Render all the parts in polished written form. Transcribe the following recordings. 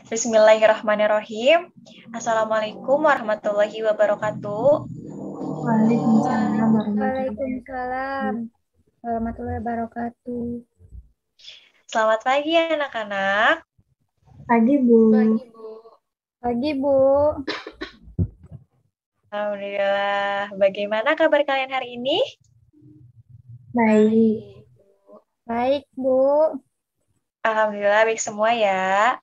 Bismillahirrahmanirrahim. Assalamualaikum warahmatullahi wabarakatuh. Waalaikumsalam warahmatullahi Waalaikumsalam wabarakatuh. warahmatullahi wabarakatuh. Selamat pagi anak-anak. Pagi, Bu. Pagi, Bu. Alhamdulillah. Bagaimana kabar kalian hari ini? Baik. Baik, Bu. Alhamdulillah baik semua ya.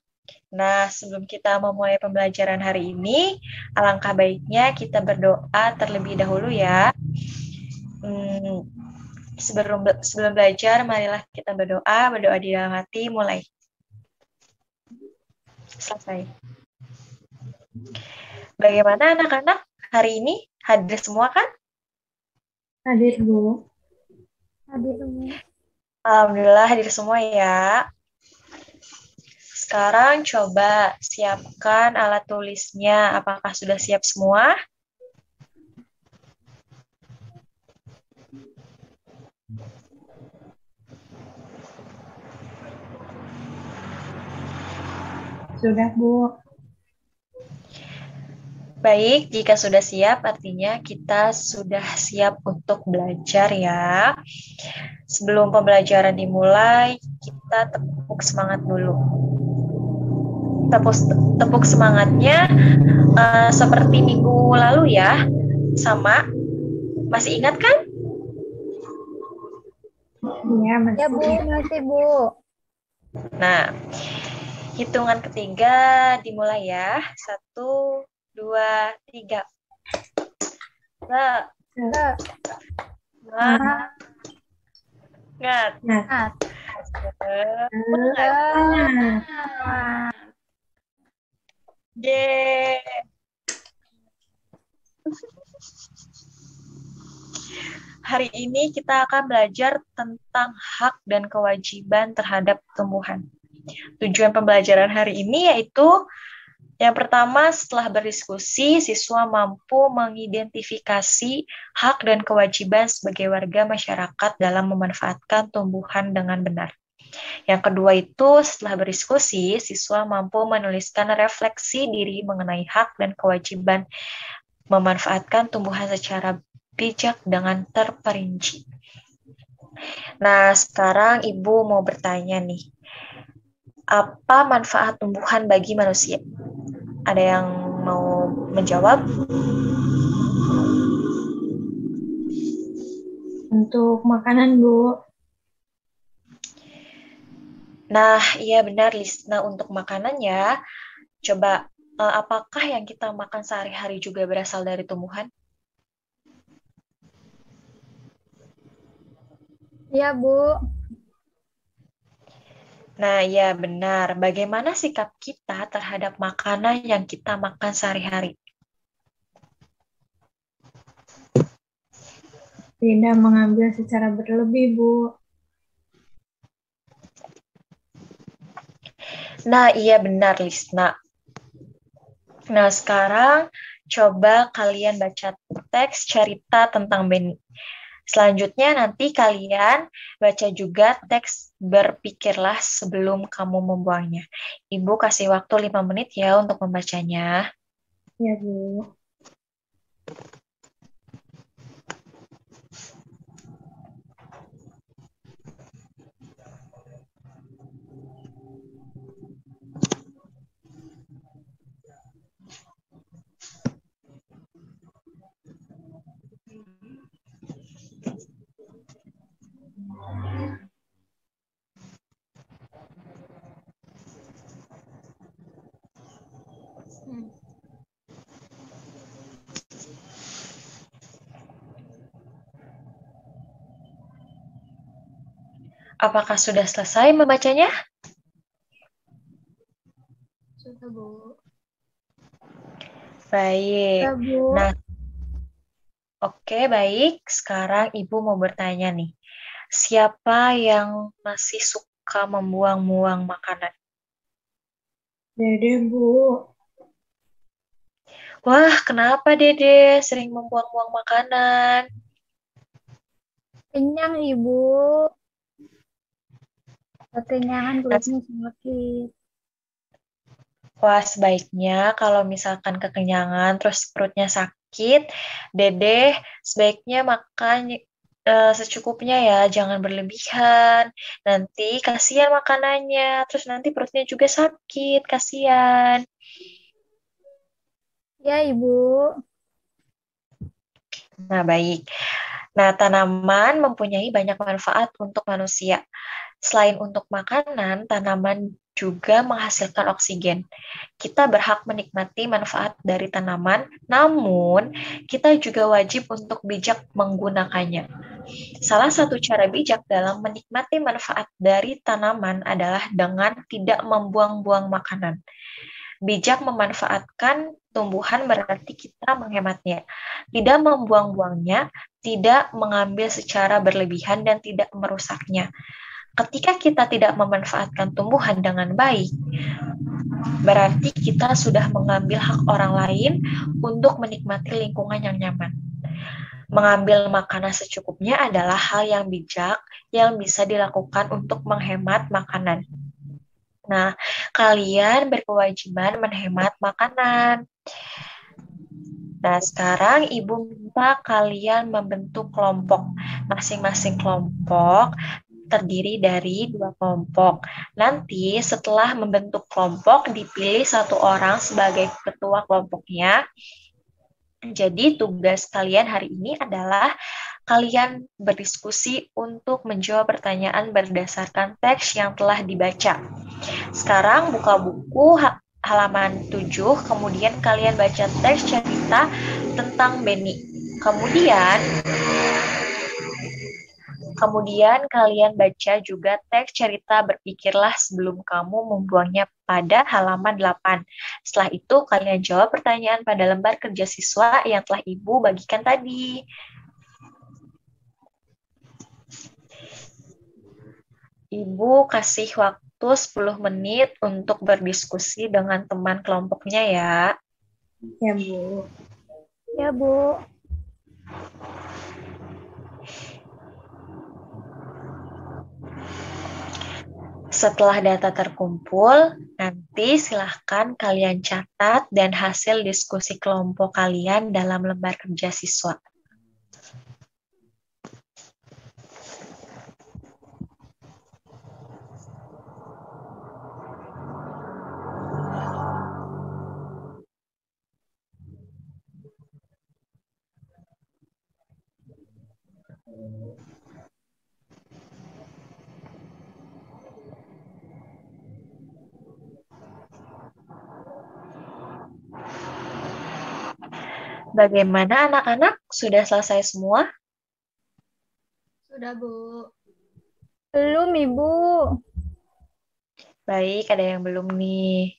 Nah, sebelum kita memulai pembelajaran hari ini, alangkah baiknya kita berdoa terlebih dahulu ya. Sebelum belajar, marilah kita berdoa di dalam hati, mulai. Selesai. Bagaimana anak-anak hari ini? Hadir semua kan? Hadir, Bu. Hadir, Bu. Alhamdulillah hadir semua ya. Sekarang coba siapkan alat tulisnya. Apakah sudah siap semua? Sudah, Bu. Baik, jika sudah siap artinya kita sudah siap untuk belajar ya. Sebelum pembelajaran dimulai, kita tepuk semangat dulu. Tepuk semangatnya seperti minggu lalu ya. Sama. Masih ingat kan? Iya, masih. Ya, Bu. Masih, Bu. Nah, hitungan ketiga dimulai ya. 1, 2, 3. Semangat. Yeay. Hari ini kita akan belajar tentang hak dan kewajiban terhadap tumbuhan. Tujuan pembelajaran hari ini yaitu yang pertama, setelah berdiskusi, siswa mampu mengidentifikasi hak dan kewajiban sebagai warga masyarakat dalam memanfaatkan tumbuhan dengan benar. Yang kedua itu, setelah berdiskusi, siswa mampu menuliskan refleksi diri mengenai hak dan kewajiban memanfaatkan tumbuhan secara bijak dengan terperinci. Nah, sekarang Ibu mau bertanya nih, apa manfaat tumbuhan bagi manusia? Ada yang mau menjawab? Untuk makanan, Bu. Nah, iya benar, Lisna, untuk makanan ya. Coba, apakah yang kita makan sehari-hari juga berasal dari tumbuhan? Iya, Bu. Nah, iya benar. Bagaimana sikap kita terhadap makanan yang kita makan sehari-hari? Tidak mengambil secara berlebih, Bu. Nah, iya benar, Lisna. Nah, sekarang coba kalian baca teks cerita tentang Benny. Selanjutnya nanti kalian baca juga teks berpikirlah sebelum kamu membuangnya. Ibu kasih waktu 5 menit ya untuk membacanya. Ya, Bu. Apakah sudah selesai membacanya? Sudah, Bu. Baik. Ya, Bu. Nah, oke, baik. Sekarang Ibu mau bertanya nih. Siapa yang masih suka membuang-buang makanan? Dede, Bu. Wah, kenapa Dede sering membuang-buang makanan? Kenyang, Ibu. Kekenyangan kulitnya sakit. Wah, sebaiknya kalau misalkan kekenyangan terus perutnya sakit, Dedeh sebaiknya makan secukupnya ya, jangan berlebihan. Nanti kasihan makanannya, terus nanti perutnya juga sakit, kasihan. Ya, Ibu. Nah, baik. Nah, tanaman mempunyai banyak manfaat untuk manusia. Selain untuk makanan, tanaman juga menghasilkan oksigen. Kita berhak menikmati manfaat dari tanaman, namun kita juga wajib untuk bijak menggunakannya. Salah satu cara bijak dalam menikmati manfaat dari tanaman adalah dengan tidak membuang-buang makanan. Bijak memanfaatkan tumbuhan berarti kita menghematnya. Tidak membuang-buangnya, tidak mengambil secara berlebihan dan tidak merusaknya. Ketika kita tidak memanfaatkan tumbuhan dengan baik, berarti kita sudah mengambil hak orang lain untuk menikmati lingkungan yang nyaman. Mengambil makanan secukupnya adalah hal yang bijak yang bisa dilakukan untuk menghemat makanan. Nah, kalian berkewajiban menghemat makanan. Nah, sekarang Ibu minta kalian membentuk kelompok. Masing-masing kelompok terdiri dari 2 kelompok. Nanti setelah membentuk kelompok, dipilih 1 orang sebagai ketua kelompoknya. Jadi tugas kalian hari ini adalah kalian berdiskusi untuk menjawab pertanyaan berdasarkan teks yang telah dibaca. Sekarang buka buku halaman 7, kemudian kalian baca teks cerita tentang Benny. Kemudian kalian baca juga teks cerita berpikirlah sebelum kamu membuangnya pada halaman 8. Setelah itu kalian jawab pertanyaan pada lembar kerja siswa yang telah Ibu bagikan tadi. Ibu kasih waktu 10 menit untuk berdiskusi dengan teman kelompoknya ya. Ya, Bu. Ya, Bu. Setelah data terkumpul, nanti silahkan kalian catat dan hasil diskusi kelompok kalian dalam lembar kerja siswa. Bagaimana anak-anak? Sudah selesai semua? Sudah, Bu. Belum, Ibu. Baik, ada yang belum nih.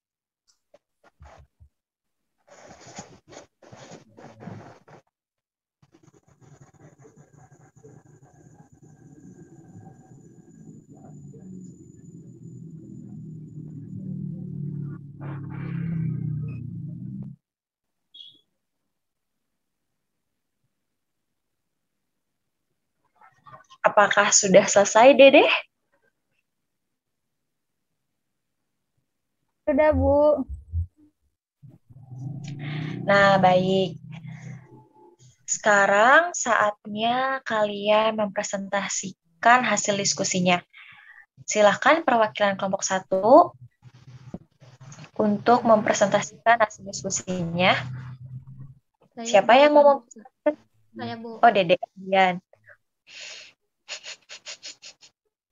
Apakah sudah selesai, Dedeh? Sudah, Bu. Nah, baik. Sekarang saatnya kalian mempresentasikan hasil diskusinya. Silakan perwakilan kelompok 1 untuk mempresentasikan hasil diskusinya. Siapa yang mau mempresentasikan? Saya, Bu. Oh, Dedeh. Kalian.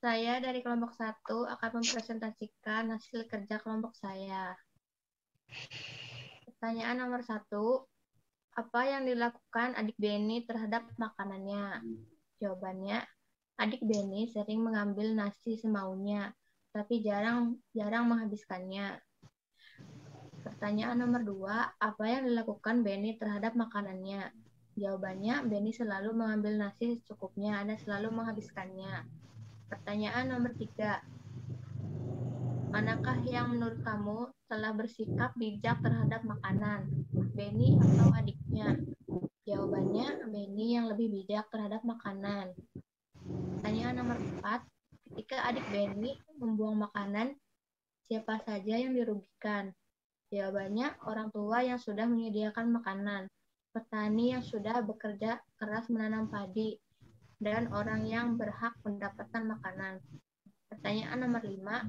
Saya dari kelompok 1 akan mempresentasikan hasil kerja kelompok saya. Pertanyaan nomor 1, apa yang dilakukan adik Benny terhadap makanannya? Jawabannya, adik Benny sering mengambil nasi semaunya, tapi jarang menghabiskannya. Pertanyaan nomor 2, apa yang dilakukan Benny terhadap makanannya? Jawabannya, Benny selalu mengambil nasi secukupnya dan selalu menghabiskannya. Pertanyaan nomor 3, manakah yang menurut kamu telah bersikap bijak terhadap makanan? Benny atau adiknya? Jawabannya, Benny yang lebih bijak terhadap makanan. Pertanyaan nomor 4, ketika adik Benny membuang makanan, siapa saja yang dirugikan? Jawabannya, orang tua yang sudah menyediakan makanan, petani yang sudah bekerja keras menanam padi, dan orang yang berhak mendapatkan makanan. Pertanyaan nomor 5,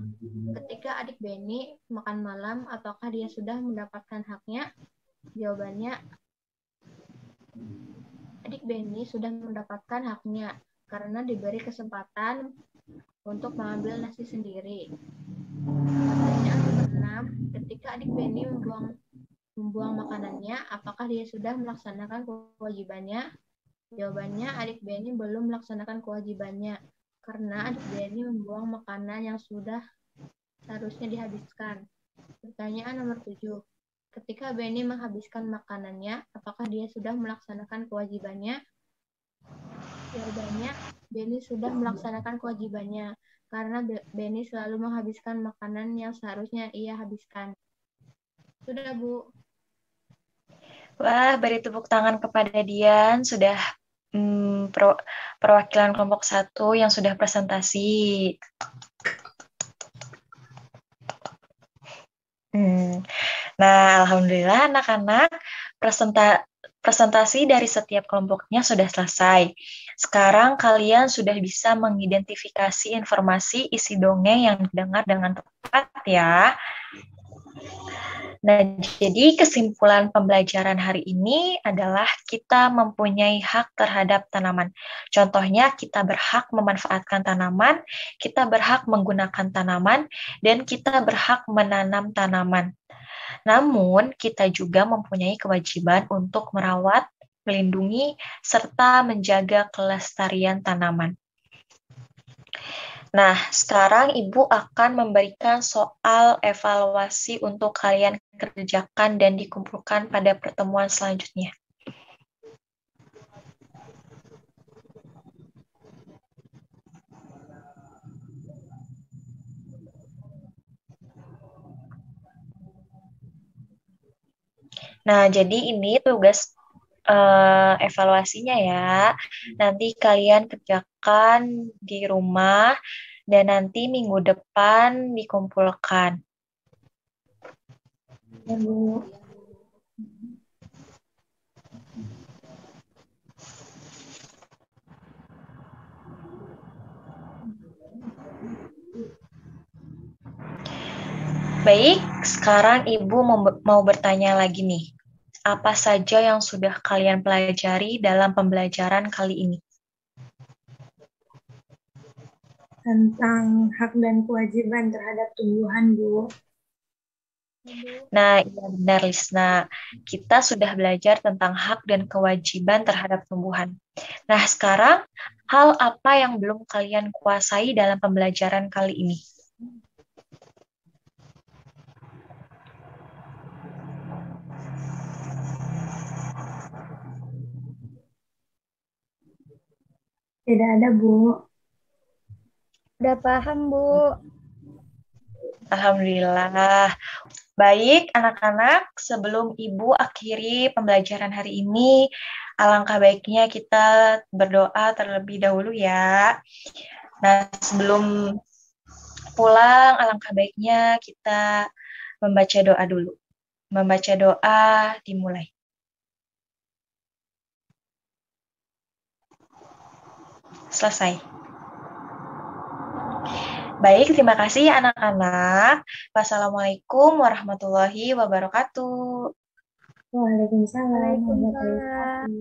ketika adik Beni makan malam, apakah dia sudah mendapatkan haknya? Jawabannya, adik Beni sudah mendapatkan haknya karena diberi kesempatan untuk mengambil nasi sendiri. Pertanyaan nomor 6, ketika adik Beni membuang makanannya, apakah dia sudah melaksanakan kewajibannya? Jawabannya, adik Beni belum melaksanakan kewajibannya karena adik Beni membuang makanan yang sudah seharusnya dihabiskan. Pertanyaan nomor 7, ketika Beni menghabiskan makanannya, apakah dia sudah melaksanakan kewajibannya? Jawabannya, Beni sudah melaksanakan kewajibannya karena Beni selalu menghabiskan makanan yang seharusnya ia habiskan. Sudah, Bu. Wah, beri tepuk tangan kepada Dian, sudah perwakilan kelompok 1 yang sudah presentasi. Nah, alhamdulillah anak-anak, presentasi dari setiap kelompoknya sudah selesai. Sekarang kalian sudah bisa mengidentifikasi informasi isi dongeng yang didengar dengan tepat ya. Nah, jadi kesimpulan pembelajaran hari ini adalah kita mempunyai hak terhadap tanaman. Contohnya, kita berhak memanfaatkan tanaman, kita berhak menggunakan tanaman, dan kita berhak menanam tanaman. Namun, kita juga mempunyai kewajiban untuk merawat, melindungi, serta menjaga kelestarian tanaman. Nah, sekarang Ibu akan memberikan soal evaluasi untuk kalian kerjakan dan dikumpulkan pada pertemuan selanjutnya. Nah, jadi ini tugas evaluasinya ya. Nanti kalian kerjakan di rumah dan nanti minggu depan dikumpulkan. Ya, Bu. Baik, sekarang Ibu mau bertanya lagi nih. Apa saja yang sudah kalian pelajari dalam pembelajaran kali ini? Tentang hak dan kewajiban terhadap tumbuhan, Bu. Nah, iya benar, Lisna. Kita sudah belajar tentang hak dan kewajiban terhadap tumbuhan. Nah, sekarang, hal apa yang belum kalian kuasai dalam pembelajaran kali ini? Tidak ada, Bu. Udah paham, Bu. Alhamdulillah. Baik, anak-anak, sebelum Ibu akhiri pembelajaran hari ini, alangkah baiknya kita berdoa terlebih dahulu ya. Nah, sebelum pulang, alangkah baiknya kita membaca doa dulu. Membaca doa dimulai. Selesai. Baik, terima kasih anak-anak. Wassalamualaikum warahmatullahi wabarakatuh. Waalaikumsalam. Waalaikumsalam.